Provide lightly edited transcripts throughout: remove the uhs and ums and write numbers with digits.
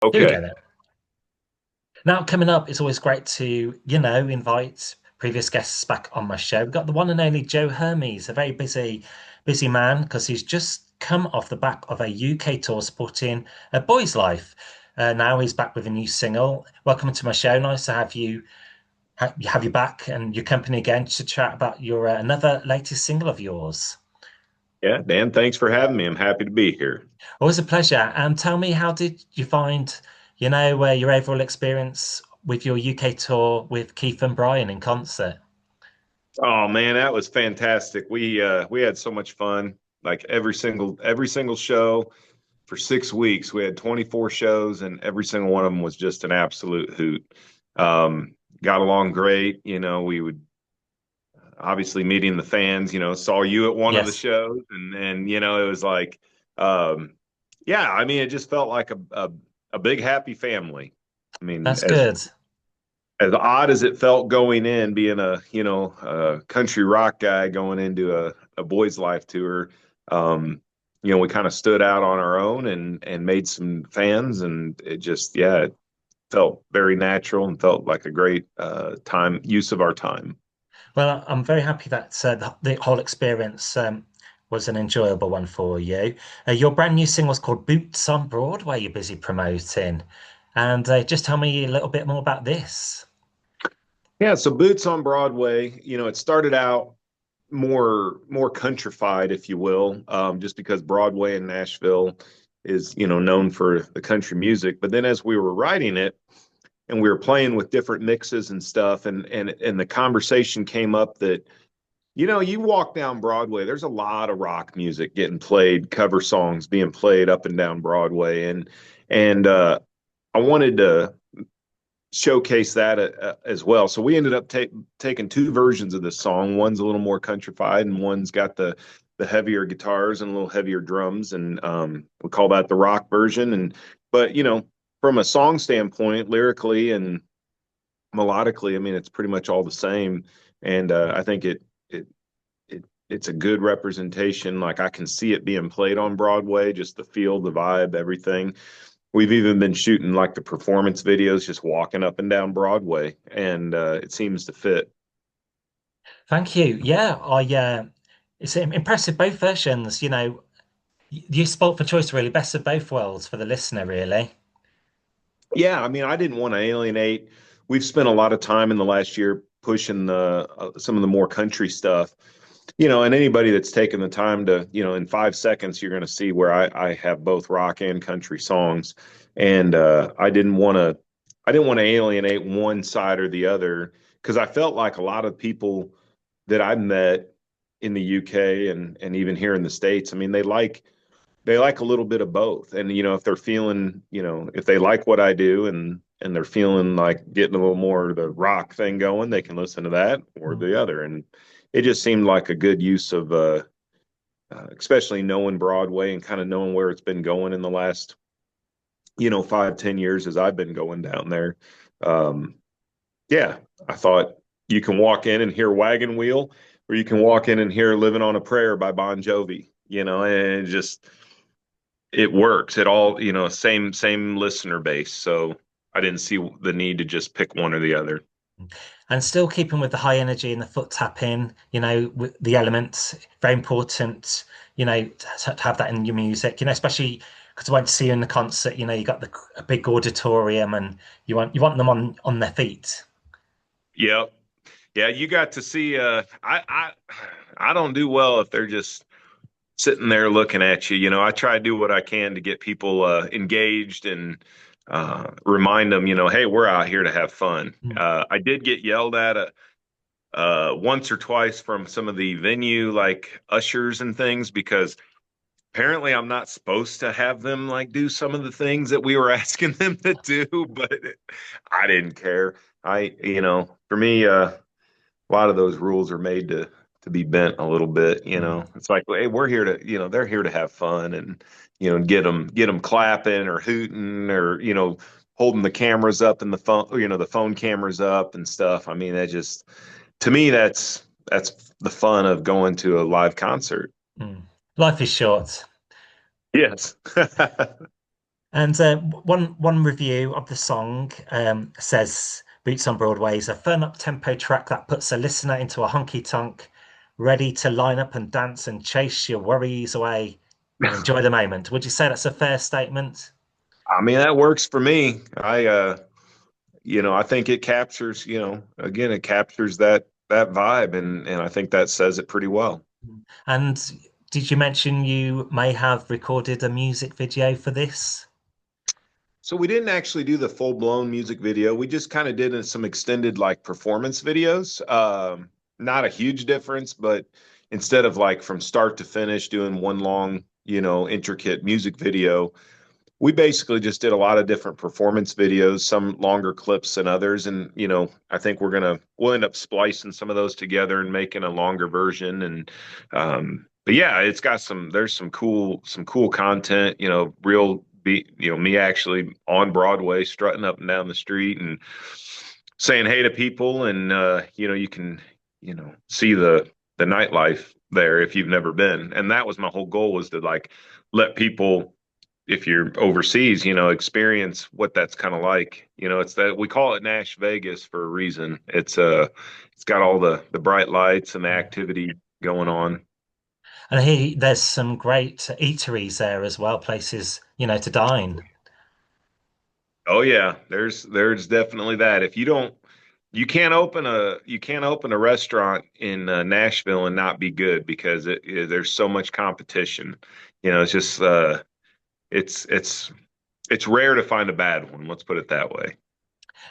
Here we go Okay. then. Now, coming up, it's always great to, invite previous guests back on my show. We've got the one and only Joe Hermes, a very busy man because he's just come off the back of a UK tour supporting Boyzlife. Now he's back with a new single. Welcome to my show. Nice to have you back and your company again to chat about your another latest single of yours. Yeah, Dan, thanks for having me. I'm happy to be here. Always a pleasure. And tell me, how did you find, your overall experience with your UK tour with Keith and Brian in concert? Oh man, that was fantastic. We had so much fun. Like every single show for 6 weeks. We had 24 shows and every single one of them was just an absolute hoot. Got along great. We would obviously meeting the fans, saw you at one of the Yes, shows and it was like yeah, I mean it just felt like a big happy family. I mean, that's good. as odd as it felt going in, being a country rock guy going into a Boyzlife tour, we kind of stood out on our own and made some fans, and it just, yeah, it felt very natural and felt like a great time use of our time. Well, I'm very happy that the whole experience was an enjoyable one for you. Your brand new single was called Boots on Broadway, you're busy promoting. And just tell me a little bit more about this. Yeah, so Boots on Broadway, it started out more countrified, if you will, just because Broadway in Nashville is, known for the country music. But then as we were writing it and we were playing with different mixes and stuff, and the conversation came up that, you walk down Broadway, there's a lot of rock music getting played, cover songs being played up and down Broadway, and I wanted to showcase that as well. So we ended up taking two versions of this song. One's a little more countrified, and one's got the heavier guitars and a little heavier drums, and we call that the rock version. And but from a song standpoint, lyrically and melodically, I mean, it's pretty much all the same. And I think it's a good representation. Like I can see it being played on Broadway, just the feel, the vibe, everything. We've even been shooting like the performance videos, just walking up and down Broadway, and it seems to fit. Thank you. Yeah, it's impressive both versions. You spoke for choice, really, best of both worlds for the listener, really. Yeah, I mean, I didn't want to alienate. We've spent a lot of time in the last year pushing the some of the more country stuff, and anybody that's taken the time to, in 5 seconds, you're going to see where I have both rock and country songs, and I didn't want to alienate one side or the other because I felt like a lot of people that I met in the UK and even here in the States, I mean, they like a little bit of both. And if they're feeling, if they like what I do and they're feeling like getting a little more of the rock thing going, they can listen to that or Mm. the other. And it just seemed like a good use of especially knowing Broadway and kind of knowing where it's been going in the last, 5, 10 years as I've been going down there. Um, yeah, I thought you can walk in and hear Wagon Wheel, or you can walk in and hear Living on a Prayer by Bon Jovi, and it just it works. It all, same listener base. So I didn't see the need to just pick one or the other. And still keeping with the high energy and the foot tapping, with the elements, very important, to have that in your music, especially because I went to see you in the concert, you got a big auditorium and you want them on their feet. Yep. Yeah, you got to see I don't do well if they're just sitting there looking at you. I try to do what I can to get people engaged and remind them, hey, we're out here to have fun. Mm. I did get yelled at once or twice from some of the venue like ushers and things because apparently I'm not supposed to have them like do some of the things that we were asking them to do, but I didn't care. For me, a lot of those rules are made to be bent a little bit. Mm. It's like, hey, we're here to, they're here to have fun and get them clapping or hooting or holding the cameras up and the phone, the phone cameras up and stuff. I mean, that just to me that's the fun of going to a live concert. Mm. Life is short. Yes. And one review of the song says Boots on Broadway is a fun up-tempo track that puts a listener into a honky-tonk, ready to line up and dance and chase your worries away and enjoy the moment. Would you say that's a fair statement? I mean, that works for me. I think it captures, again, it captures that vibe, and I think that says it pretty well. And did you mention you may have recorded a music video for this? So we didn't actually do the full-blown music video. We just kind of did some extended like performance videos. Not a huge difference, but instead of like from start to finish doing one long, intricate music video, we basically just did a lot of different performance videos, some longer clips than others. And, I think we'll end up splicing some of those together and making a longer version. But yeah, there's some cool content, me actually on Broadway strutting up and down the street and saying hey to people. And, you can, see the nightlife there if you've never been. And that was my whole goal, was to like let people, if you're overseas, experience what that's kind of like. It's that we call it Nash Vegas for a reason. It's got all the bright lights and the activity going on. And here, there's some great eateries there as well, places, to dine. Oh yeah, there's definitely that. If you don't, you can't open a restaurant in Nashville and not be good, because there's so much competition. It's just it's rare to find a bad one. Let's put it that way.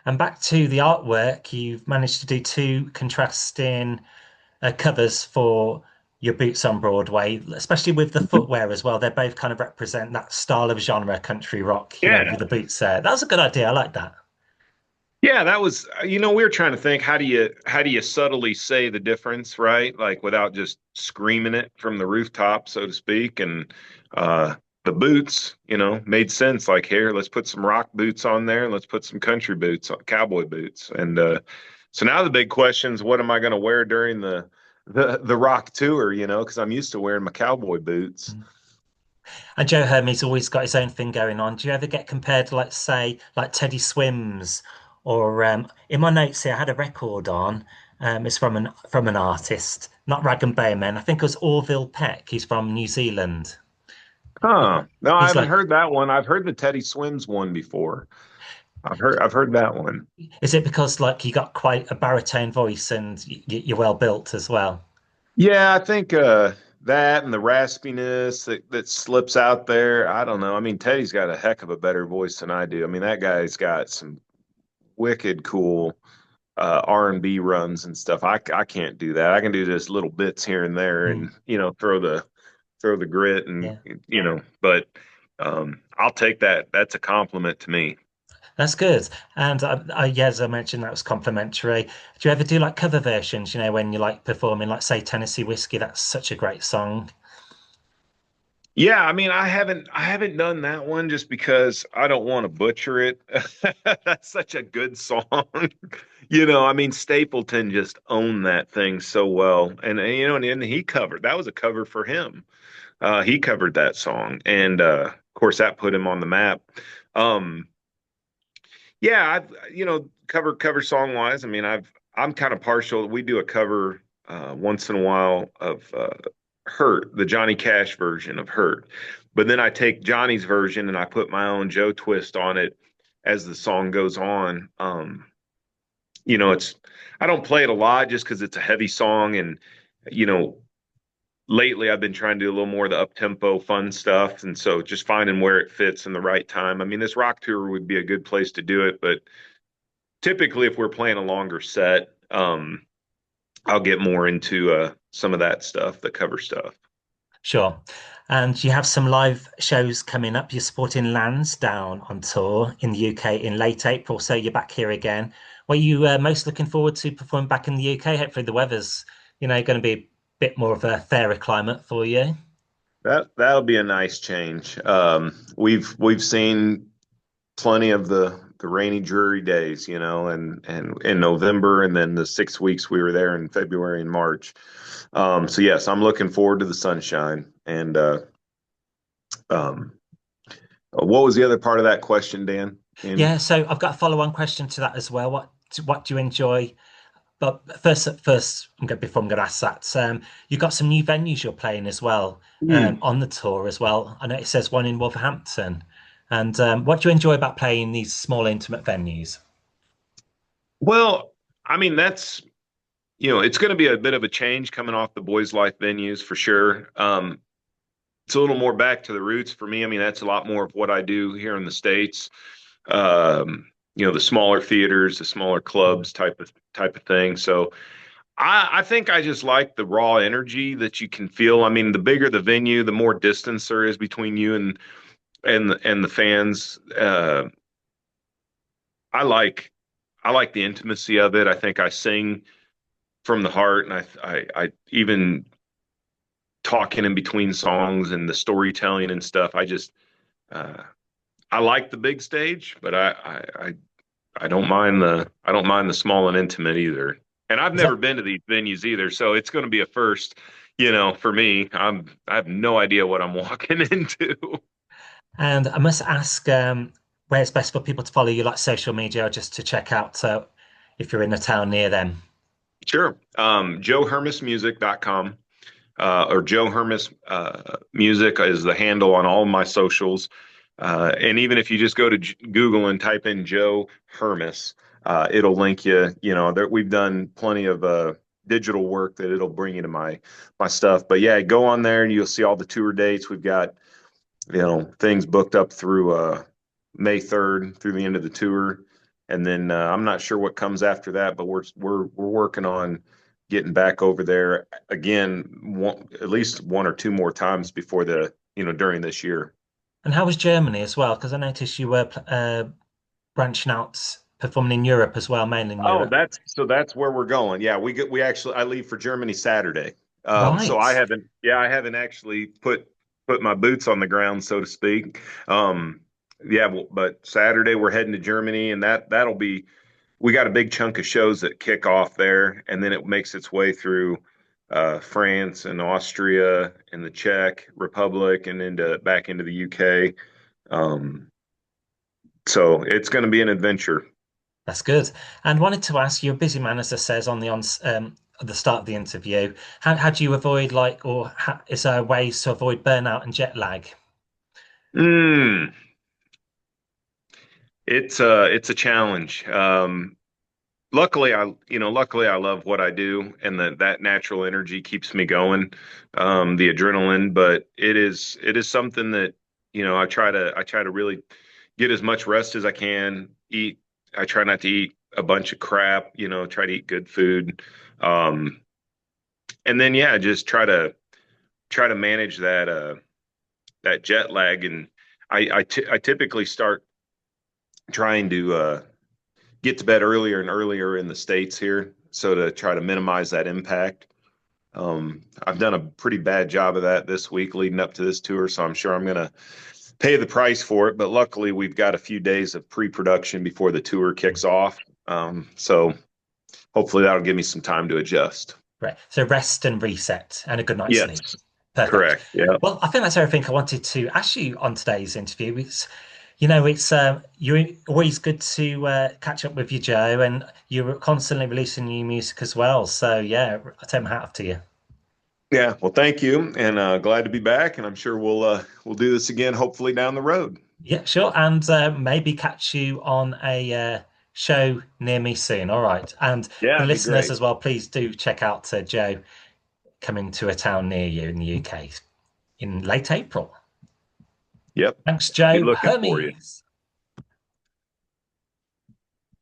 And back to the artwork, you've managed to do two contrasting covers for your Boots on Broadway, especially with the footwear as well. They both kind of represent that style of genre, country rock, with Yeah. the boots there. That was a good idea. I like that. Yeah, that was, we were trying to think, how do you subtly say the difference, right? Like without just screaming it from the rooftop, so to speak. And the boots, made sense. Like, here, let's put some rock boots on there and let's put some country boots, cowboy boots. And so now the big question is, what am I going to wear during the rock tour, because I'm used to wearing my cowboy boots. And Joe Hermes always got his own thing going on. Do you ever get compared to, like, say, like Teddy Swims, or in my notes here, I had a record on. It's from an artist, not Rag and Bone Man. I think it was Orville Peck. He's from New Zealand. Huh. No, I He's haven't like, heard that one. I've heard the Teddy Swims one before. I've heard that one. is it because like you got quite a baritone voice and you're well built as well? Yeah, I think that and the raspiness that slips out there. I don't know. I mean, Teddy's got a heck of a better voice than I do. I mean, that guy's got some wicked cool R&B runs and stuff. I can't do that. I can do just little bits here and there, Mm, and throw the grit, and yeah. but I'll take that. That's a compliment to me. That's good. And yeah, as I mentioned, that was complimentary. Do you ever do like cover versions, when you like performing, like say Tennessee Whiskey? That's such a great song. Yeah, I mean, I haven't done that one just because I don't want to butcher it. That's such a good song. I mean, Stapleton just owned that thing so well. And he covered. That was a cover for him. He covered that song. And of course that put him on the map. Um, yeah, cover song wise, I mean, I'm kind of partial. We do a cover once in a while of Hurt, the Johnny Cash version of Hurt. But then I take Johnny's version and I put my own Joe twist on it as the song goes on. It's I don't play it a lot just because it's a heavy song, and you know, lately I've been trying to do a little more of the up tempo fun stuff, and so just finding where it fits in the right time. I mean, this rock tour would be a good place to do it, but typically if we're playing a longer set, I'll get more into some of that stuff, the cover stuff. Sure. And you have some live shows coming up. You're supporting Lansdowne on tour in the UK in late April, so you're back here again. What are you most looking forward to performing back in the UK? Hopefully the weather's, going to be a bit more of a fairer climate for you. That'll be a nice change. We've seen plenty of the rainy, dreary days, and in November, and then the 6 weeks we were there in February and March. So yes, I'm looking forward to the sunshine, and um, What was the other part of that question, Dan? Andy? Yeah, so I've got a follow-on question to that as well. What do you enjoy? But first, before I'm going to ask that, you've got some new venues you're playing as well Hmm. on the tour as well. I know it says one in Wolverhampton. And what do you enjoy about playing these small, intimate venues? Well, I mean, it's going to be a bit of a change coming off the Boyzlife venues for sure. It's a little more back to the roots for me. I mean, that's a lot more of what I do here in the States. The smaller theaters, the smaller clubs type of thing. So I think I just like the raw energy that you can feel. I mean, the bigger the venue, the more distance there is between you and the fans. I like I like the intimacy of it. I think I sing from the heart, and I even talking in between songs and the storytelling and stuff. Uh, I like the big stage, but I don't mind the small and intimate either. And I've Is never that, been to these venues either, so it's going to be a first, for me. I have no idea what I'm walking into. and I must ask, where's best for people to follow you, like social media, or just to check out if you're in a town near them? Sure. JoeHermesMusic.com or Joe Hermes Music is the handle on all my socials. And even if you just go to Google and type in Joe Hermes, it'll link you. We've done plenty of digital work that it'll bring you to my stuff. But yeah, go on there and you'll see all the tour dates. We've got things booked up through May 3rd through the end of the tour. And then I'm not sure what comes after that, but we're working on getting back over there again, at least one or two more times before during this year. And how was Germany as well? Because I noticed you were branching out, performing in Europe as well, mainly in Oh, Europe. that's where we're going. Yeah, we actually I leave for Germany Saturday. So Right. I haven't actually put my boots on the ground, so to speak. Yeah, well, but Saturday we're heading to Germany, and that'll be we got a big chunk of shows that kick off there, and then it makes its way through France and Austria and the Czech Republic, and into back into the UK. Um, so it's going to be an adventure. That's good. And wanted to ask, you're a busy man, as I says at the start of the interview. How do you avoid is there ways to avoid burnout and jet lag? Mm, it's a challenge. Luckily I love what I do, and that natural energy keeps me going, the adrenaline. But it is something that I try to really get as much rest as I can. Eat. I try not to eat a bunch of crap. Try to eat good food, um, and then yeah, just try to manage that jet lag. And I typically start trying to get to bed earlier and earlier in the States here, so to try to minimize that impact. I've done a pretty bad job of that this week leading up to this tour, so I'm sure I'm going to pay the price for it. But luckily, we've got a few days of pre-production before the tour kicks off. So hopefully that'll give me some time to adjust. Right. So rest and reset and a good night's Yes, sleep. Perfect. correct. Yeah. Well, I think that's everything I wanted to ask you on today's interview. It's you're always good to catch up with you, Joe, and you're constantly releasing new music as well. So yeah, I take my hat off to you. Yeah. Well, thank you, and glad to be back. And I'm sure we'll do this again, hopefully down the road. Yeah, sure. And maybe catch you on a show near me soon. All right. And Yeah, for it'd be listeners great. as well, please do check out Joe coming to a town near you in the UK in late April. Yep. Thanks, Be Joe looking for you. Hermes.